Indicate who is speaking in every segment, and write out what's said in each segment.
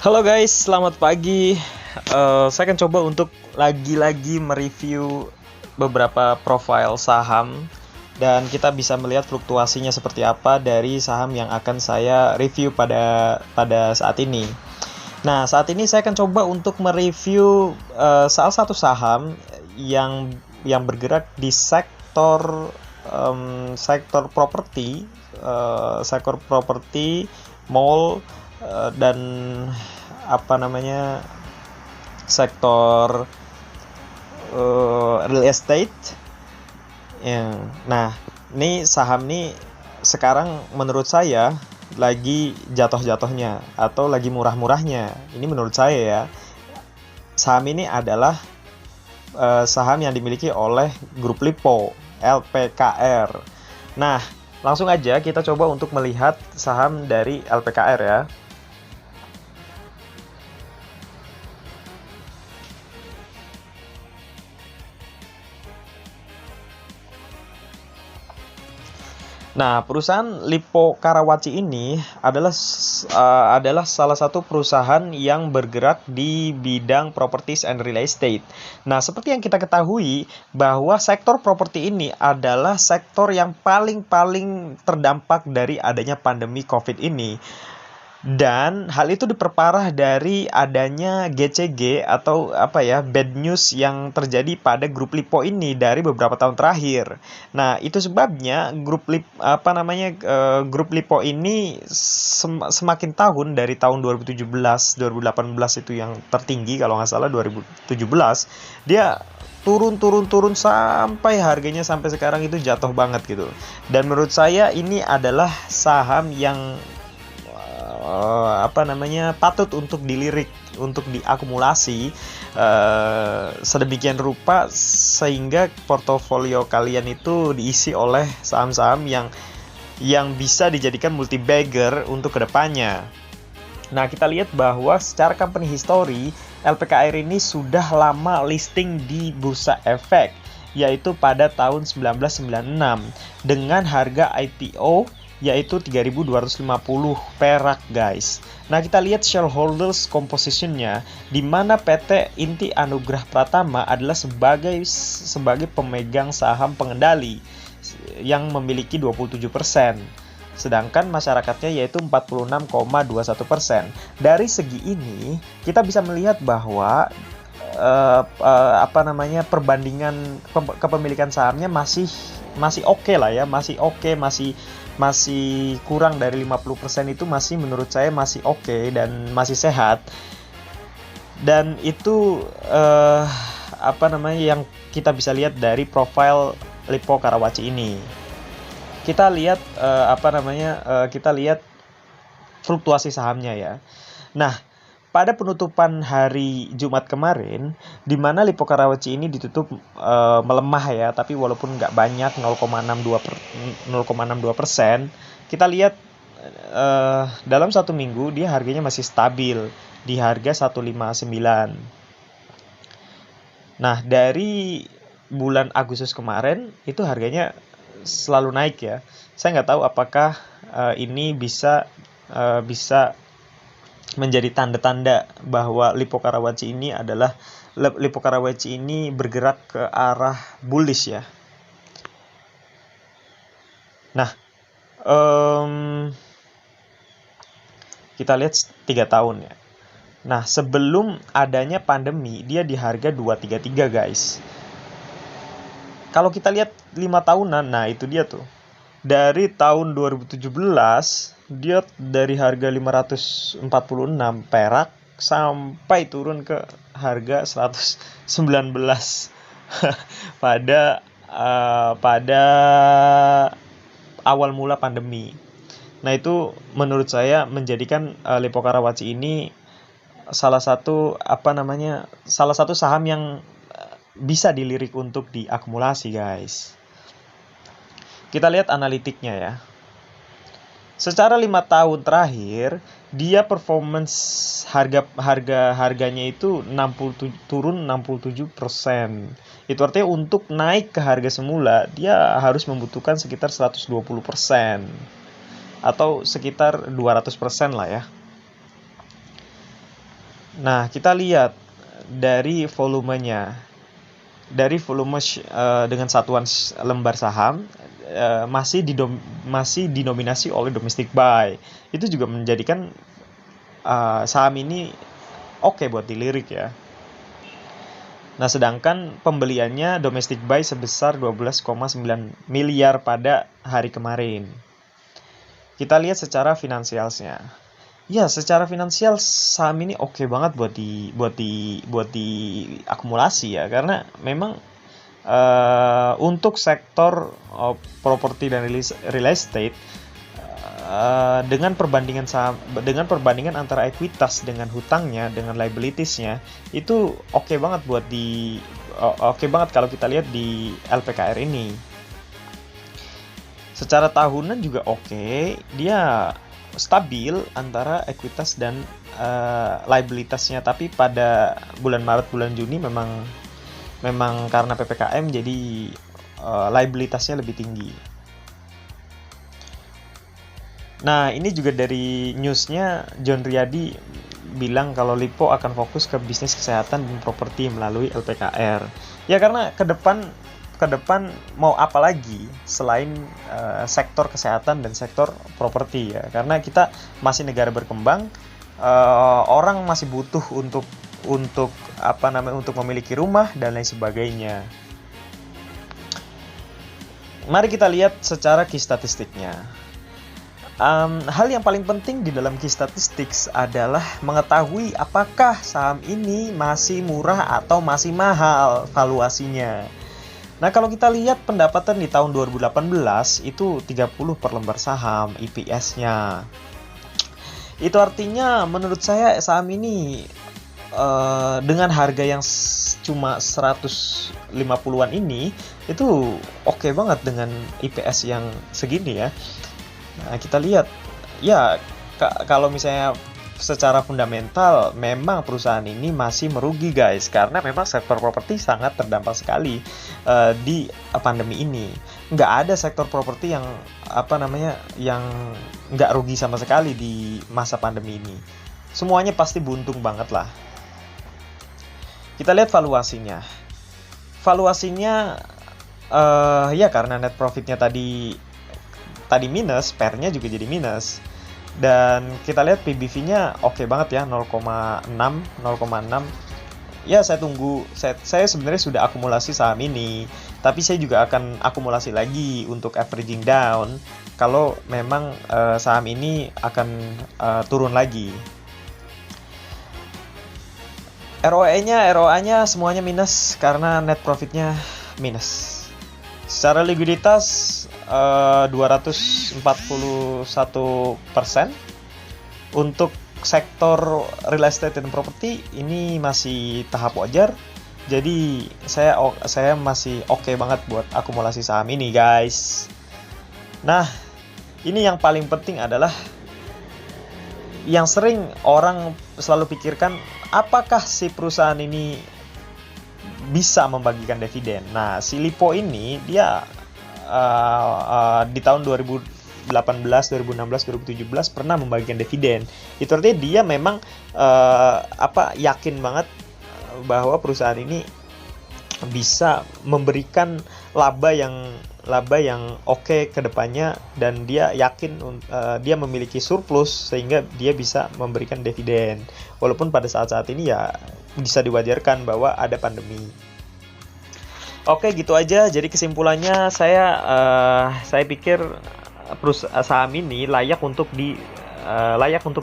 Speaker 1: Halo guys, selamat pagi. Saya akan coba untuk lagi-lagi mereview beberapa profil saham dan kita bisa melihat fluktuasinya seperti apa dari saham yang akan saya review pada saat ini. Nah, saat ini saya akan coba untuk mereview salah satu saham yang bergerak di sektor properti, mall, dan sektor real estate ya. Nah, ini saham nih sekarang menurut saya lagi jatuh-jatuhnya atau lagi murah-murahnya. Ini menurut saya ya. Saham ini adalah saham yang dimiliki oleh grup Lipo, LPKR. Nah, langsung aja kita coba untuk melihat saham dari LPKR ya. Nah, perusahaan Lipo Karawaci ini adalah salah satu perusahaan yang bergerak di bidang properties and real estate. Nah, seperti yang kita ketahui bahwa sektor properti ini adalah sektor yang paling terdampak dari adanya pandemi COVID ini. Dan hal itu diperparah dari adanya GCG atau bad news yang terjadi pada grup Lipo ini dari beberapa tahun terakhir. Nah, itu sebabnya grup Lipo ini semakin tahun dari tahun 2017, 2018 itu yang tertinggi kalau nggak salah 2017, dia turun sampai harganya sampai sekarang itu jatuh banget gitu. Dan menurut saya ini adalah saham yang patut untuk dilirik, untuk diakumulasi sedemikian rupa sehingga portofolio kalian itu diisi oleh saham-saham yang bisa dijadikan multi bagger untuk kedepannya. Nah, kita lihat bahwa secara company history LPKR ini sudah lama listing di Bursa Efek, yaitu pada tahun 1996 dengan harga IPO yaitu 3.250 perak guys. Nah, kita lihat shareholders composition-nya, di mana PT Inti Anugrah Pratama adalah sebagai pemegang saham pengendali yang memiliki 27%. Sedangkan masyarakatnya yaitu 46,21%. Dari segi ini kita bisa melihat bahwa perbandingan kepemilikan sahamnya masih oke lah ya, masih kurang dari 50% itu masih menurut saya masih oke dan masih sehat. Dan itu yang kita bisa lihat dari profil Lipo Karawaci ini. Kita lihat kita lihat fluktuasi sahamnya ya. Nah, pada penutupan hari Jumat kemarin, di mana Lipo Karawaci ini ditutup melemah ya, tapi walaupun nggak banyak 0,62%, kita lihat dalam satu minggu dia harganya masih stabil di harga 159. Nah, dari bulan Agustus kemarin itu harganya selalu naik ya. Saya nggak tahu apakah ini bisa menjadi tanda-tanda bahwa Lipo Karawaci ini bergerak ke arah bullish ya. Nah, kita lihat 3 tahun ya. Nah, sebelum adanya pandemi dia di harga 233 guys. Kalau kita lihat 5 tahunan, nah itu dia tuh. Dari tahun 2017 dia dari harga 546 perak sampai turun ke harga 119 pada awal mula pandemi. Nah, itu menurut saya menjadikan Lipo Karawaci ini salah satu saham yang bisa dilirik untuk diakumulasi guys. Kita lihat analitiknya ya. Secara 5 tahun terakhir, dia performance harganya itu turun 67%. Itu artinya untuk naik ke harga semula, dia harus membutuhkan sekitar 120% atau sekitar 200% lah ya. Nah, kita lihat dari volumenya, dari volume dengan satuan lembar saham masih dinominasi oleh domestic buy. Itu juga menjadikan saham ini oke buat dilirik ya. Nah, sedangkan pembeliannya domestic buy sebesar 12,9 miliar pada hari kemarin. Kita lihat secara finansialnya. Ya, secara finansial saham ini oke banget buat di akumulasi ya, karena memang untuk sektor properti dan real estate, dengan perbandingan antara ekuitas dengan hutangnya dengan liabilitiesnya itu oke banget kalau kita lihat di LPKR ini. Secara tahunan juga oke, dia stabil antara ekuitas dan liabilitasnya, tapi pada bulan Maret bulan Juni memang karena PPKM jadi liabilitasnya lebih tinggi. Nah, ini juga dari newsnya John Riyadi bilang kalau Lipo akan fokus ke bisnis kesehatan dan properti melalui LPKR. Ya, karena ke depan mau apa lagi selain sektor kesehatan dan sektor properti ya. Karena kita masih negara berkembang, orang masih butuh untuk memiliki rumah dan lain sebagainya. Mari kita lihat secara key statistiknya. Hal yang paling penting di dalam key statistics adalah mengetahui apakah saham ini masih murah atau masih mahal valuasinya. Nah, kalau kita lihat pendapatan di tahun 2018 itu 30 per lembar saham EPS-nya. Itu artinya menurut saya saham ini dengan harga yang cuma 150-an ini itu oke banget dengan EPS yang segini ya. Nah, kita lihat ya kalau misalnya secara fundamental memang perusahaan ini masih merugi guys, karena memang sektor properti sangat terdampak sekali di pandemi ini. Nggak ada sektor properti yang yang nggak rugi sama sekali di masa pandemi ini. Semuanya pasti buntung banget lah. Kita lihat valuasinya. Ya karena net profitnya tadi minus, PER-nya juga jadi minus. Dan kita lihat PBV-nya oke banget ya, 0,6. Ya, saya sebenarnya sudah akumulasi saham ini, tapi saya juga akan akumulasi lagi untuk averaging down kalau memang saham ini akan turun lagi. ROA-nya semuanya minus karena net profitnya minus. Secara likuiditas 241%. Untuk sektor real estate dan properti ini masih tahap wajar. Jadi saya masih oke banget buat akumulasi saham ini, guys. Nah, ini yang paling penting adalah yang sering orang selalu pikirkan, apakah si perusahaan ini bisa membagikan dividen. Nah, si Lipo ini dia di tahun 2018, 2016, 2017 pernah membagikan dividen. Itu artinya dia memang yakin banget bahwa perusahaan ini bisa memberikan laba yang oke ke depannya, dan dia yakin dia memiliki surplus sehingga dia bisa memberikan dividen. Walaupun pada saat-saat ini ya bisa diwajarkan bahwa ada pandemi. Oke, gitu aja. Jadi kesimpulannya saya pikir saham ini layak untuk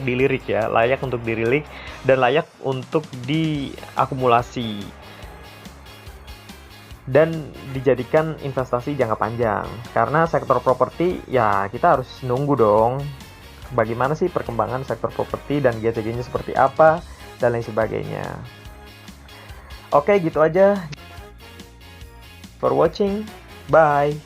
Speaker 1: dilirik ya, layak untuk dirilik dan layak untuk diakumulasi dan dijadikan investasi jangka panjang. Karena sektor properti ya kita harus nunggu dong bagaimana sih perkembangan sektor properti dan GCG-nya seperti apa dan lain sebagainya. Oke, gitu aja. For watching. Bye.